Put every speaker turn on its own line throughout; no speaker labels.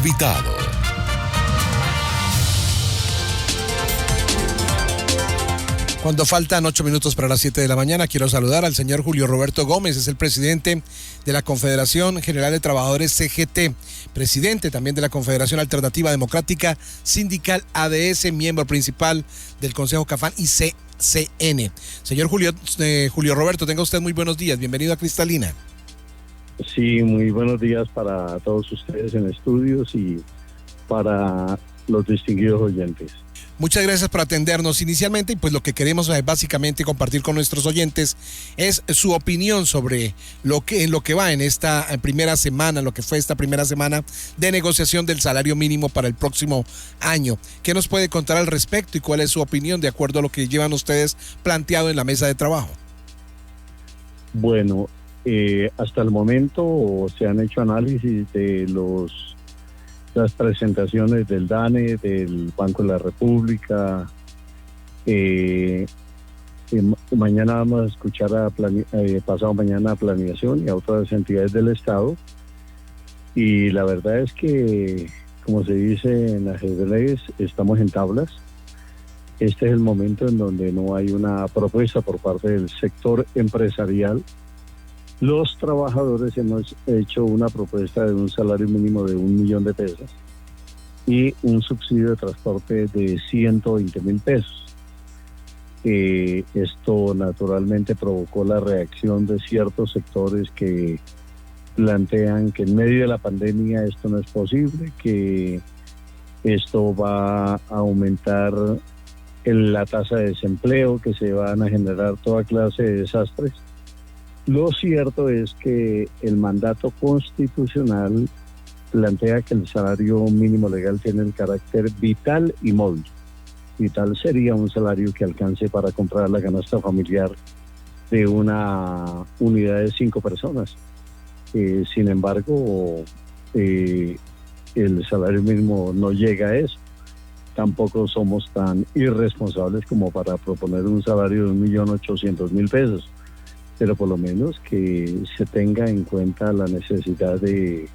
invitado. Cuando faltan 8 minutos para las 7 de la mañana, quiero saludar al señor Julio Roberto Gómez, es el presidente de la Confederación General de Trabajadores CGT, presidente también de la Confederación Alternativa Democrática Sindical ADS, miembro principal del Consejo CAFAN y CCN. Señor Julio Roberto, tenga usted muy buenos días, bienvenido a Cristalina.
Sí, muy buenos días para todos ustedes en estudios y para los distinguidos oyentes.
Muchas gracias por atendernos inicialmente y pues lo que queremos básicamente compartir con nuestros oyentes es su opinión sobre lo que va en esta primera semana, lo que fue esta primera semana de negociación del salario mínimo para el próximo año. ¿Qué nos puede contar al respecto y cuál es su opinión de acuerdo a lo que llevan ustedes planteado en la mesa de trabajo?
Bueno, hasta el momento se han hecho análisis de las presentaciones del DANE, del Banco de la República. Mañana vamos a escuchar pasado mañana a Planeación y a otras entidades del Estado. Y la verdad es que, como se dice en ajedrez, estamos en tablas. Este es el momento en donde no hay una propuesta por parte del sector empresarial. Los trabajadores hemos hecho una propuesta de un salario mínimo de 1 millón de pesos y un subsidio de transporte de 120,000 pesos. Esto naturalmente provocó la reacción de ciertos sectores que plantean que en medio de la pandemia esto no es posible, que esto va a aumentar la tasa de desempleo, que se van a generar toda clase de desastres. Lo cierto es que el mandato constitucional plantea que el salario mínimo legal tiene el carácter vital y móvil. Vital sería un salario que alcance para comprar la canasta familiar de una unidad de 5 personas. Sin embargo, el salario mínimo no llega a eso. Tampoco somos tan irresponsables como para proponer un salario de 1.800.000 pesos. Pero por lo menos que se tenga en cuenta la necesidad de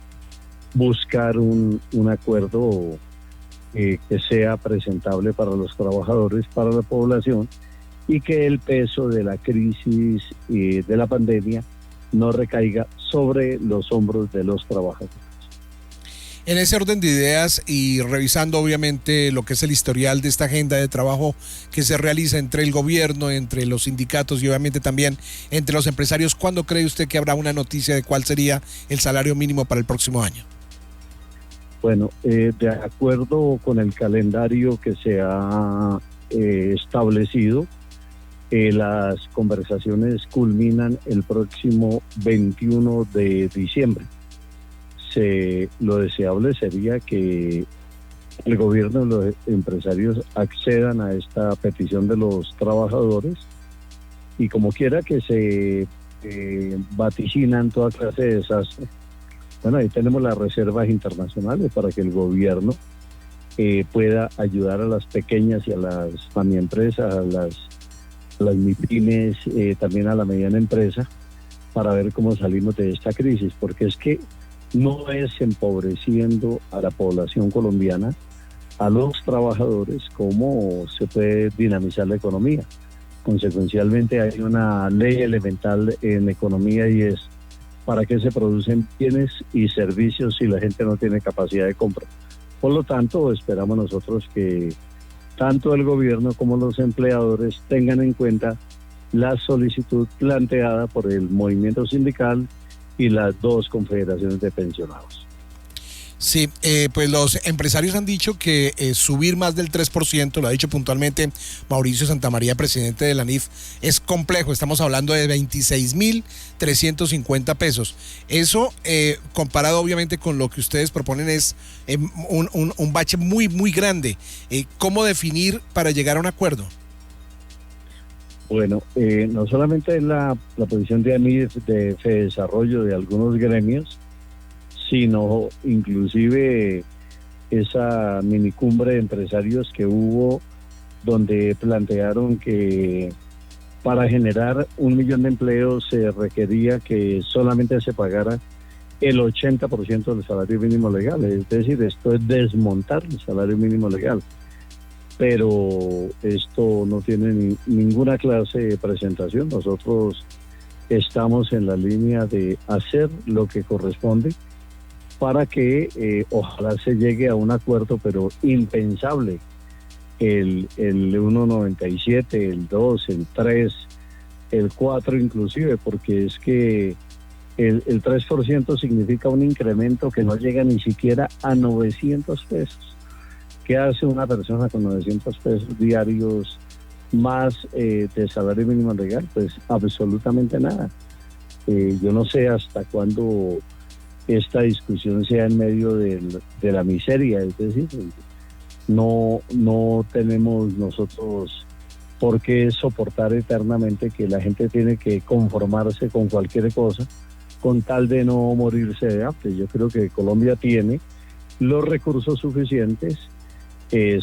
buscar un acuerdo que sea presentable para los trabajadores, para la población, y que el peso de la crisis y de la pandemia no recaiga sobre los hombros de los trabajadores.
En ese orden de ideas y revisando obviamente lo que es el historial de esta agenda de trabajo que se realiza entre el gobierno, entre los sindicatos y obviamente también entre los empresarios, ¿cuándo cree usted que habrá una noticia de cuál sería el salario mínimo para el próximo año?
Bueno, de acuerdo con el calendario que se ha establecido, las conversaciones culminan el próximo 21 de diciembre. Lo deseable sería que el gobierno y los empresarios accedan a esta petición de los trabajadores y como quiera que se vaticinan toda clase de desastre. Bueno, ahí tenemos las reservas internacionales para que el gobierno pueda ayudar a las pequeñas y a las microempresas, a las MIPYMES, también a la mediana empresa, para ver cómo salimos de esta crisis, porque es que no es empobreciendo a la población colombiana, a los trabajadores, cómo se puede dinamizar la economía. Consecuencialmente hay una ley elemental en economía y es para qué se producen bienes y servicios si la gente no tiene capacidad de compra. Por lo tanto, esperamos nosotros que tanto el gobierno como los empleadores tengan en cuenta la solicitud planteada por el movimiento sindical y las 2 confederaciones de pensionados.
Sí, pues los empresarios han dicho que subir más del 3%, lo ha dicho puntualmente Mauricio Santamaría, presidente de la ANIF, es complejo. Estamos hablando de 26.350 pesos. Eso, comparado obviamente con lo que ustedes proponen, es un bache muy, muy grande. ¿Cómo definir para llegar a un acuerdo?
Bueno, no solamente es la posición de ANIF, de FEDesarrollo, de algunos gremios, sino inclusive esa minicumbre de empresarios que hubo donde plantearon que para generar 1 millón de empleos se requería que solamente se pagara el 80% del salario mínimo legal. Es decir, esto es desmontar el salario mínimo legal. Pero esto no tiene ninguna clase de presentación. Nosotros estamos en la línea de hacer lo que corresponde para que ojalá se llegue a un acuerdo, pero impensable. El 1,97, el 2, el 3, el 4 inclusive, porque es que el 3% significa un incremento que no llega ni siquiera a 900 pesos. ¿Qué hace una persona con 900 pesos diarios más de salario mínimo legal? Pues absolutamente nada. Yo no sé hasta cuándo esta discusión sea en medio de la miseria, es decir, no tenemos nosotros por qué soportar eternamente que la gente tiene que conformarse con cualquier cosa con tal de no morirse de hambre. Yo creo que Colombia tiene los recursos suficientes,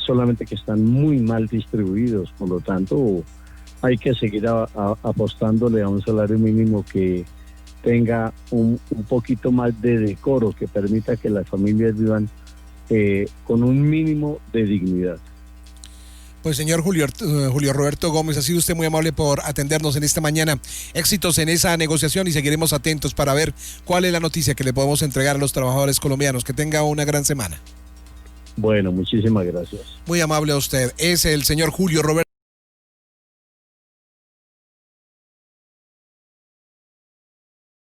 solamente que están muy mal distribuidos. Por lo tanto, hay que seguir apostándole a un salario mínimo que tenga un poquito más de decoro, que permita que las familias vivan con un mínimo de dignidad.
Pues señor Julio Roberto Gómez, ha sido usted muy amable por atendernos en esta mañana. Éxitos en esa negociación y seguiremos atentos para ver cuál es la noticia que le podemos entregar a los trabajadores colombianos. Que tenga una gran semana.
Bueno, muchísimas gracias.
Muy amable a usted. Es el señor Julio Roberto